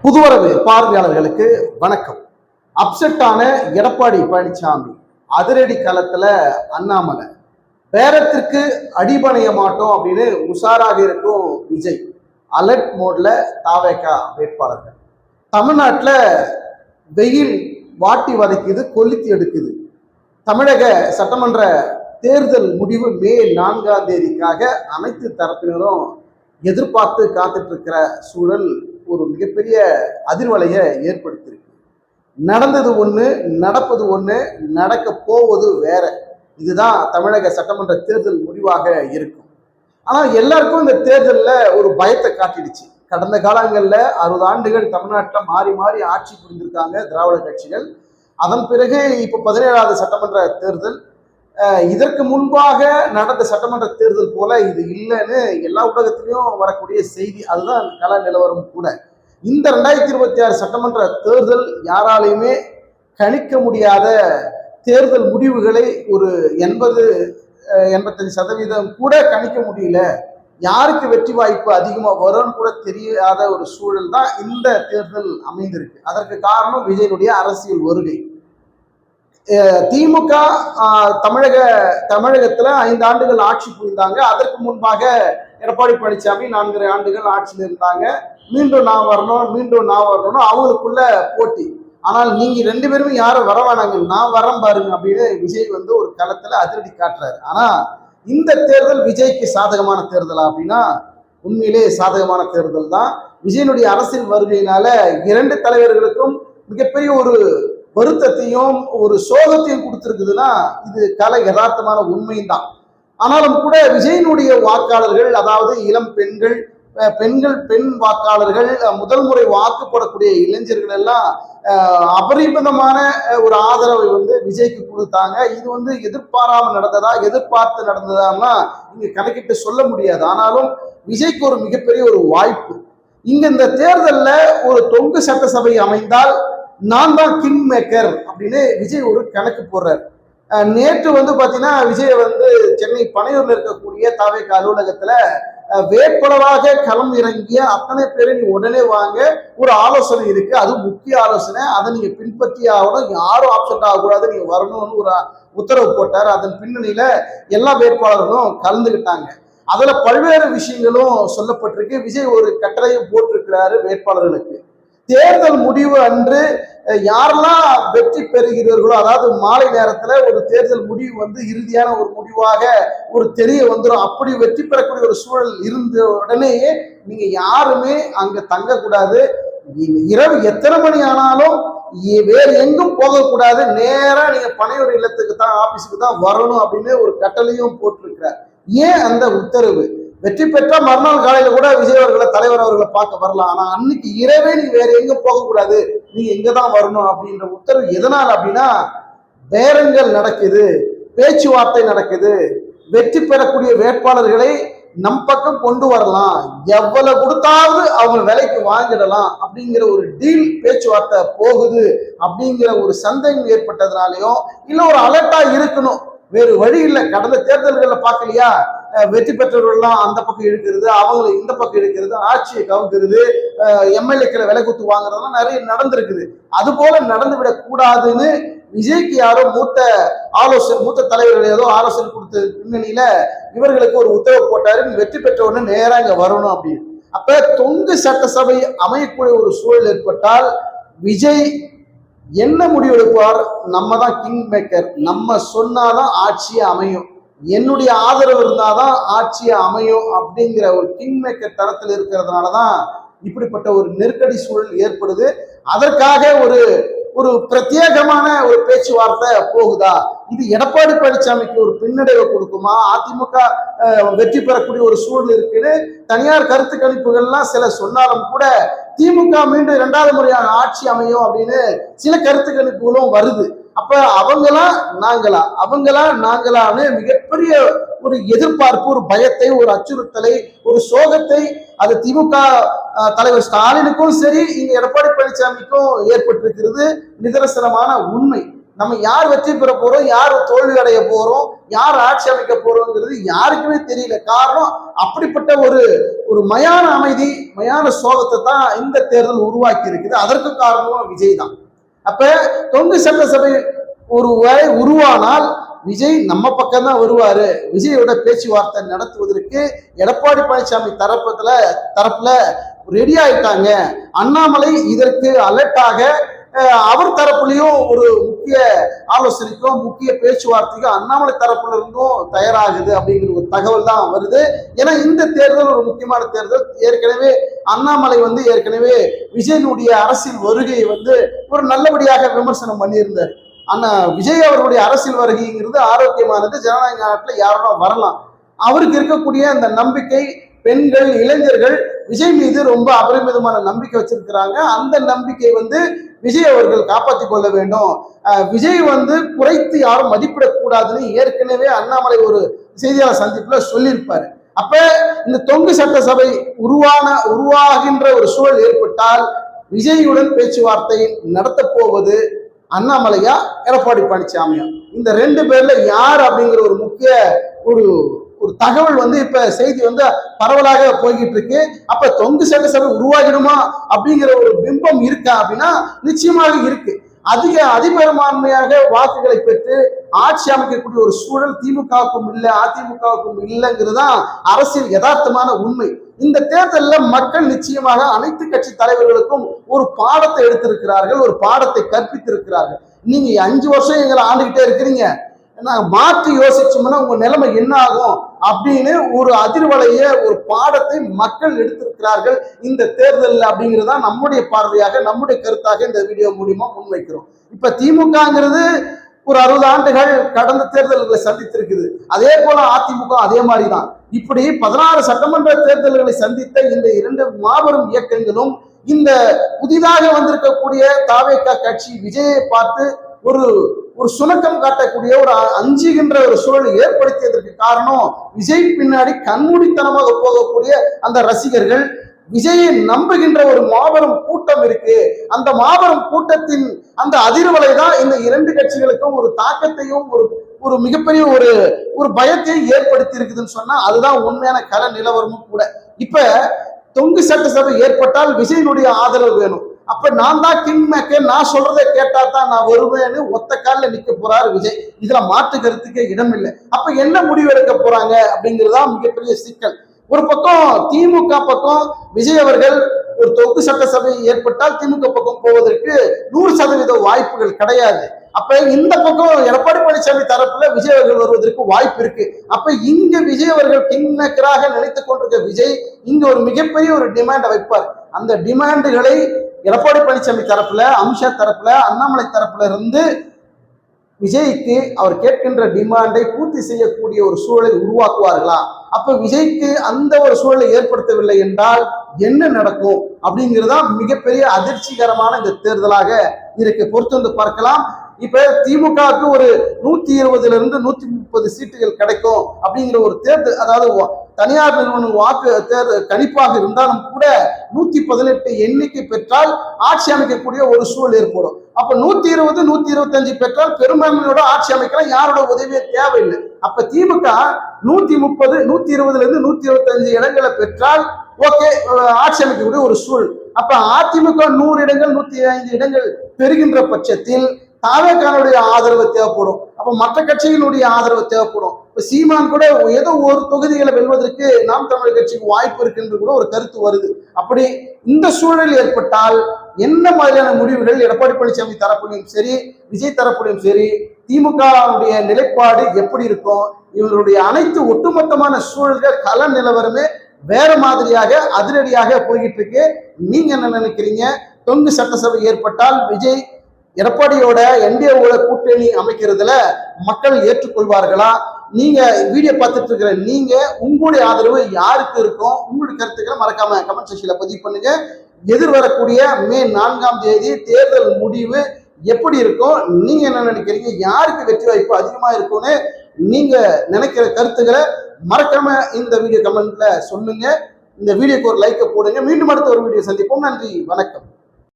புதுவரவு பார்வையாளர்களுக்கு வணக்கம். அப்செட்டான எடப்பாடி பழனிசாமி, அதிரடி களத்துல அண்ணாமலை, பேரத்திற்கு அடிபணைய மாட்டோம் அப்படின்னு உஷாராக இருக்கும் விஜய், அலர்ட் மோட்ல தாவேகா வேட்பாளர்கள். தமிழ்நாட்டில் வெயில் வாட்டி வதைக்குது, கொளுத்தி எடுக்குது. தமிழக சட்டமன்ற தேர்தல் முடிவு மே 4ஆம் தேதிக்காக அனைத்து தரப்பினரும் எதிர்பார்த்து காத்துட்டு இருக்கிற சூழல் ஒரு மிகப்பெரிய அதிர்வலையை ஏற்படுத்தியிருக்கு. நடந்தது ஒண்ணு, நடப்பது ஒண்ணு, நடக்க போவது வேற. இதுதான் தமிழக சட்டமன்ற தேர்தல் முடிவாக இருக்கும். ஆனா எல்லாருக்கும் இந்த தேர்தலில் ஒரு பயத்தை காட்டிடுச்சு. கடந்த காலங்களில் 60 ஆண்டுகள் தமிழ்நாட்டில் மாறி மாறி ஆட்சி புரிந்திருக்காங்க திராவிட கட்சிகள். அதன் பிறகு இப்போ 17வது சட்டமன்ற தேர்தல். இதற்கு முன்பாக நடந்த சட்டமன்ற தேர்தல் போல இது இல்லைன்னு எல்லா ஊடகத்திலையும் வரக்கூடிய செய்தி. அதுதான் கள நிலவரம் கூட. இந்த 2026 சட்டமன்ற தேர்தல் யாராலையுமே கணிக்க முடியாத தேர்தல் முடிவுகளை ஒரு 80-85% கூட கணிக்க முடியல. யாருக்கு வெற்றி வாய்ப்பு அதிகமாக வரும்னு கூட தெரியாத ஒரு சூழல் தான் இந்த தேர்தல் அமைந்திருக்கு. அதற்கு காரணம் விஜயனுடைய அரசியல் வருகை. திமுக தமிழகத்துல 5 ஆண்டுகள் ஆட்சி புரிந்தாங்க. அதற்கு முன்பாக எடப்பாடி பழனிசாமி 4 ஆண்டுகள் ஆட்சியில் இருந்தாங்க. மீண்டும் நான் வரணும்னு அவங்களுக்குள்ள போட்டி. ஆனால் நீங்க 2 பேருமே யாரும் வர வேணாங்க, நான் வரேன் பாருங்க அப்படின்னு விஜய் ஒரு களத்துல அதிரடி காட்டுறாரு. ஆனா இந்த தேர்தல் விஜய்க்கு சாதகமான தேர்தலா அப்படின்னா உண்மையிலே சாதகமான தேர்தல் தான். விஜயனுடைய அரசியல் வருகையினால 2 தலைவர்களுக்கும் மிகப்பெரிய ஒரு வருத்தத்தையும் ஒரு சோகத்தையும் கொடுத்திருக்குதுன்னா இது கலை யதார்த்தமான உண்மைதான். ஆனாலும் கூட விஜயனுடைய வாக்காளர்கள், அதாவது இளம் பெண் வாக்காளர்கள், முதல் முறை வாக்கு போடக்கூடிய இளைஞர்கள் எல்லாம் அபரிமிதமான ஒரு ஆதரவை விஜய்க்கு கொடுத்தாங்க. இது எதிர்பாராம நடந்ததா, எதிர்பார்த்து நடந்ததான்னா இங்க கணக்கிட்டு சொல்ல முடியாது. ஆனாலும் விஜய்க்கு ஒரு மிகப்பெரிய ஒரு வாய்ப்பு. இங்க இந்த தேர்தல்ல ஒரு தொங்கு சட்டசபை அமைந்தால் நான் தான் கிங் மேக்கர் அப்படின்னு விஜய் ஒரு கணக்கு போடுறாரு. நேற்று பாத்தீங்கன்னா விஜய் சென்னை பனையூர்ல இருக்கக்கூடிய தாவேகா அலுவலகத்துல வேட்பாளராக களம் இறங்கிய அத்தனை பேரை நீ உடனே வாங்க, ஒரு ஆலோசனை இருக்கு, அது முக்கிய ஆலோசனை, அதை நீங்க பின்பற்றி ஆகணும், யாரும் ஆப்சென்ட் ஆகக்கூடாது, நீங்க வரணும்னு ஒரு உத்தரவு போட்டார். அதன் பின்னணியில எல்லா வேட்பாளர்களும் கலந்துகிட்டாங்க. அதுல பல்வேறு விஷயங்களும் சொல்லப்பட்டிருக்கு. விஜய் ஒரு கட்டளையும் போட்டிருக்கிறாரு வேட்பாளர்களுக்கு. தேர்தல் முடிவு அன்று யாரெல்லாம் வெற்றி பெறுகிறீர்களோ, அதாவது மாலை நேரத்துல ஒரு தேர்தல் முடிவு இறுதியான ஒரு முடிவாக ஒரு தெரிய வந்துடும். அப்படி வெற்றி பெறக்கூடிய ஒரு சூழல் இருந்த உடனேயே நீங்க யாருமே அங்க தங்கக்கூடாது, இரவு எத்தனை மணி ஆனாலும் வேறு எங்கும் போகக்கூடாது, நேரா நீங்க பனையூர் இல்லத்துக்கு தான், ஆபீஸுக்கு தான் வரணும் அப்படின்னு ஒரு கட்டளையும் போட்டிருக்கிறார். ஏன் அந்த உத்தரவு? வெற்றி பெற்றா மறுநாள் காலையில கூட விஜய் அவர்களை, தலைவர் அவர்களை பார்க்க வரலாம். ஆனா அன்னைக்கு இரவே நீ வேற எங்க போகக்கூடாது, நீங்க இங்கதான் வரணும் அப்படின்ற உத்தரவு எதனால் அப்படின்னா, பேரங்கள் நடக்குது, பேச்சுவார்த்தை நடக்குது, வெற்றி பெறக்கூடிய வேட்பாளர்களை நம் பக்கம் கொண்டு வரலாம், எவ்வளவு கொடுத்தாவது அவங்க விலைக்கு வாங்கிடலாம் அப்படிங்கிற ஒரு டீல் பேச்சுவார்த்தை போகுது அப்படிங்கிற ஒரு சந்தேகம் ஏற்பட்டதுனாலையும் இல்ல ஒரு அலர்ட்டா இருக்கணும், வேறு வழி இல்லை. கடந்த தேர்தல்களில் பார்க்கலையா, வெற்றி பெற்றவர்கள்லாம் அந்த பக்கம் இருக்கிறது, அவங்களை இந்த பக்கம் இருக்கிறது, ஆட்சியை கவுக்கிறது, எம்எல்ஏக்களை விலை குத்து வாங்குறதுலாம் நிறைய நடந்திருக்குது. அது போல நடந்து விடக் கூடாதுன்னு விஜய்க்கு யாரோ மூத்த தலைவர்கள் ஏதோ ஆலோசனை கொடுத்த பின்னணியில இவர்களுக்கு ஒரு உத்தரவு போட்டாரு, வெற்றி பெற்றவொன்னு நேரா இங்க வரணும் அப்படின்னு. அப்ப தொங்கு சட்டசபை அமையக்கூடிய ஒரு சூழல் ஏற்பட்டால் விஜய் என்ன முடிவெடுப்பார்? நம்ம தான் கிங் மேக்கர், நம்ம சொன்னாதான் ஆட்சியை அமையும், என்னுடைய ஆதரவு இருந்தாதான் ஆட்சியை அமையும் அப்படிங்கிற ஒரு கிங் மேக்கர் தரத்தில் இருக்கிறதுனாலதான் இப்படிப்பட்ட ஒரு நெருக்கடி சூழல் ஏற்படுது. அதற்காக ஒரு பிரத்யேகமான ஒரு பேச்சுவார்த்தை போகுதா? இது எடப்பாடி பழனிசாமிக்கு ஒரு பின்னடைவை கொடுக்குமா? அதிமுக வெற்றி பெறக்கூடிய ஒரு சூழல் இருக்குன்னு தனியார் கருத்து கணிப்புகள்லாம் சில சொன்னாலும் கூட திமுக மீண்டும் 2வது முறையான ஆட்சி அமையும் அப்படின்னு சில கருத்து கணிப்புகளும் வருது. அப்ப அவங்களா நாங்களான்னு மிகப்பெரிய ஒரு எதிர்பார்ப்பு, ஒரு பயத்தை, ஒரு அச்சுறுத்தலை, ஒரு சோகத்தை அது திமுக தலைவர் ஸ்டாலினுக்கும் சரி, இங்க எடப்பாடி பழனிசாமிக்கும் ஏற்பட்டிருக்கிறது நிதர்சனமான உண்மை. நம்ம யார் வெற்றி பெற போறோம், யார் தோல்வி அடைய போறோம், யார் ஆட்சி அமைக்க போறோங்கிறது யாருக்குமே தெரியல. காரணம் அப்படிப்பட்ட ஒரு ஒரு மயான அமைதி, மயான சோகத்தை தான் இந்த தேர்தல் உருவாக்கி இருக்குது. அதற்கு காரணமும் விஜய் தான். அப்ப தொங்கு சட்டசபை ஒரு வேலை உருவானால் விஜய் நம்ம பக்கம் தான் வருவாரு. விஜயோட பேச்சுவார்த்தை நடத்துவதற்கு எடப்பாடி பழனிசாமி தரப்புல ரெடி ஆயிட்டாங்க. அண்ணாமலை இதற்கு அலர்ட்டாக அவர் தரப்புலையும் ஒரு முக்கிய ஆலோசனைக்கும் முக்கிய பேச்சுவார்த்தைக்கும் அண்ணாமலை தரப்புல இருந்தும் தயாராகுது அப்படிங்கிற ஒரு தகவல் தான் வருது. ஏன்னா இந்த தேர்தல் ஒரு முக்கியமான தேர்தல். ஏற்கனவே அண்ணாமலை ஏற்கனவே விஜயனுடைய அரசியல் வருகையை ஒரு நல்லபடியாக விமர்சனம் பண்ணியிருந்தார். ஆனா விஜய் அவருடைய அரசியல் வருகைங்கிறது ஆரோக்கியமானது. ஜனநாயக நாட்டில் யாரும் வரலாம். அவருக்கு இருக்கக்கூடிய அந்த நம்பிக்கை, பெண்கள், இளைஞர்கள் விஜய் மீது ரொம்ப அபரிமிதமான நம்பிக்கை வச்சிருக்கிறாங்க. அந்த நம்பிக்கை விஜய் அவர்கள் காப்பாற்றிக் கொள்ள வேண்டும். விஜய் குறைத்து யாரும் மதிப்பிடக்கூடாதுன்னு ஏற்கனவே அண்ணாமலை ஒரு செய்தியாளர் சந்திப்புல சொல்லியிருப்பாரு. அப்ப இந்த தொங்கு சட்டசபை உருவாகின்ற ஒரு சூழல் ஏற்பட்டால் விஜயுடன் பேச்சுவார்த்தை நடத்த போவது அண்ணாமலையா எடப்பாடி பழனிசாமியா, இந்த ரெண்டு பேர்ல யார் அப்படிங்கிற ஒரு முக்கிய ஒரு ஒரு தகவல் இப்ப செய்தி பரவலாக போய்கிட்டு இருக்கு. அப்ப தொங்கு சட்டசபை உருவாகிடுமா அப்படிங்கிற ஒரு பிம்பம் இருக்கா அப்படின்னா நிச்சயமாக இருக்கு. அதிபெரும்பான்மையாக வாக்குகளை பெற்று ஆட்சி அமைக்கக்கூடிய ஒரு சூழல் திமுகவுக்கும் இல்லை, அதிமுகவுக்கும் இல்லைங்கிறதுதான் அரசியல் யதார்த்தமான உண்மை. இந்த தேர்தலில் மக்கள் நிச்சயமாக அனைத்து கட்சி தலைவர்களுக்கும் ஒரு பாடத்தை எடுத்திருக்கிறார்கள், ஒரு பாடத்தை கற்பித்திருக்கிறார்கள். நீங்க 5 வருஷம் எங்களை ஆண்டுகிட்டே இருக்கிறீங்க, மாற்றி யோசிச்சோம்னா உங்க நிலைமை என்ன ஆகும் அப்படின்னு ஒரு அதிர்வலைய ஒரு பாடத்தை மக்கள் எடுத்திருக்கிறார்கள் இந்த தேர்தலில் அப்படிங்கிறதா நம்முடைய பார்வையாக, நம்முடைய கருத்தாக இந்த வீடியோ மூலியமா முன்வைக்கிறோம். இப்ப திமுகங்கிறது ஒரு 60 ஆண்டுகள் கடந்த தேர்தல்களை சந்தித்திருக்குது. அதே போல அதிமுக அதே மாதிரிதான். இப்படி 16 சட்டமன்ற தேர்தல்களை சந்தித்த இந்த 2 மாபெரும் இயக்கங்களும் இந்த புதிதாக வந்திருக்கக்கூடிய தாவேகா கட்சி விஜயை பார்த்து ஒரு சுணக்கம் காட்டக்கூடிய ஒரு அஞ்சுகின்ற ஒரு சூழலை ஏற்படுத்தியதற்கு காரணம் விஜய் பின்னாடி கண்மூடித்தனமாக போகக்கூடிய அந்த ரசிகர்கள், விஜயை நம்புகின்ற ஒரு மாபெரும் கூட்டம் இருக்கு. அந்த மாபெரும் கூட்டத்தின் அந்த அதிர்வலை தான் இந்த 2 கட்சிகளுக்கும் ஒரு தாக்கத்தையும் ஒரு மிகப்பெரிய ஒரு பயத்தையும் ஏற்படுத்தி இருக்குதுன்னு சொன்னா அதுதான் உண்மையான கள நிலவரமும் கூட. இப்ப தொங்கு சட்டசபை ஏற்பட்டால் விஜயனுடைய ஆதரவு வேணும். அப்ப நான் தான் கிங் மேக்கர், நான் சொல்றதை கேட்டா தான் நான் வருவேன்னு ஒத்த காலில் நிக்க போறாரு விஜய். இதுல மாற்று கருத்துக்கே இடம் இல்லை. அப்ப என்ன முடிவு எடுக்க போறாங்க அப்படிங்கிறதா மிகப்பெரிய சிக்கல். ஒரு பக்கம் திமுக பக்கம் விஜய் அவர்கள் ஒரு தொங்கு சட்டசபை ஏற்பட்டால் திமுக பக்கம் போவதற்கு 100% வாய்ப்புகள் கிடையாது. அப்ப இந்த பக்கம் எடப்பாடி பழனிசாமி தரப்புல விஜய் அவர்கள் வருவதற்கு வாய்ப்பு இருக்கு. அப்ப இங்க விஜய் அவர்கள் கிங் மேக்கராக நினைத்துக் கொண்டிருக்க விஜய் இங்க ஒரு மிகப்பெரிய ஒரு டிமாண்டை வைப்பார். அந்த டிமாண்டுகளை எடப்பாடி பழனிசாமி தரப்புல, அமித்ஷா தரப்புல, அண்ணாமலை தரப்புல இருந்து விஜய்க்கு அவர் கேட்கின்ற டிமாண்டை பூர்த்தி செய்யக்கூடிய ஒரு சூழலை உருவாக்குவார்களா? அப்ப விஜய்க்கு அந்த ஒரு சூழலை ஏற்படுத்தவில்லை என்றால் என்ன நடக்கும் அப்படிங்கிறதா மிகப்பெரிய அதிர்ச்சிகரமான இந்த தேர்தலாக இருக்கு. பொறுத்து பார்க்கலாம். இப்ப திமுகவுக்கு ஒரு 120 to 130 சீட்டுகள் கிடைக்கும் அப்படிங்கிற ஒரு தேர்தல், அதாவது தனியார் நிறுவன வாக்கு கணிப்பாக இருந்தாலும் கூட 118 எண்ணிக்கை பெற்றால் ஆட்சி அமைக்கக்கூடிய ஒரு சூழல் ஏற்படும். அப்ப 120, 125 பெற்றால் பெரும்பான்மையோட ஆட்சி அமைக்கலாம், யாரோட உதவியே தேவையில்லை. அப்ப திமுக 130, 120 125 இடங்களை பெற்றால் ஓகே ஆட்சி அமைக்கக்கூடிய ஒரு சூழல். அப்ப அதிமுக 100 இடங்கள் 105 இடங்கள் பெறுகின்ற பட்சத்தில் தாவேகானுடைய ஆதரவு தேவைப்படும். அப்ப மற்ற கட்சிகளுடைய ஆதரவு தேவைப்படும். இப்ப சீமான் கூட ஏதோ ஒரு தொகுதிகளை வெல்வதற்கு நாம் தமிழர் கட்சிக்கு வாய்ப்பு இருக்குன்னு கூட ஒரு கருத்து வருது. அப்படி இந்த சூழல் ஏற்பட்டால் என்ன மாதிரியான முடிவுகள் எடப்பாடி பழனிசாமி தரப்புலையும் சரி, விஜய் தரப்புலையும் சரி, திமுகவுடைய நிலைப்பாடு எப்படி இருக்கும்? இவங்களுடைய அனைத்து ஒட்டுமொத்தமான சூழல்கள் கள நிலவரமே வேற மாதிரியாக அதிரடியாக போய்கிட்டு இருக்கு. நீங்க என்ன நினைக்கிறீங்க? தொங்கு சட்டசபை ஏற்பட்டால் விஜய் எடப்பாடியோட என்டிஏவோட கூட்டணி அமைக்கிறதுல மக்கள் ஏற்றுக்கொள்வார்களா? நீங்க வீடியோ பார்த்துட்டு இருக்கிற நீங்க உங்களுடைய ஆதரவு யாருக்கு இருக்கும்? உங்களுடைய கருத்துக்களை மறக்காம கமெண்ட் செக்ஷன்ல பதிவு பண்ணுங்க. எதிர்வரக்கூடிய மே 4ஆம் தேதி தேர்தல் முடிவு எப்படி இருக்கும்? நீங்க என்ன நினைக்கிறீங்க? யாருக்கு வெற்றி வாய்ப்பு அதிகமா இருக்கும்னு நீங்க நினைக்கிற கருத்துக்களை மறக்காம இந்த வீடியோ கமெண்ட்ல சொல்லுங்க. இந்த வீடியோக்கு ஒரு லைக்கை போடுங்க. மீண்டும் அடுத்த ஒரு வீடியோ சந்திப்போம். நன்றி, வணக்கம்.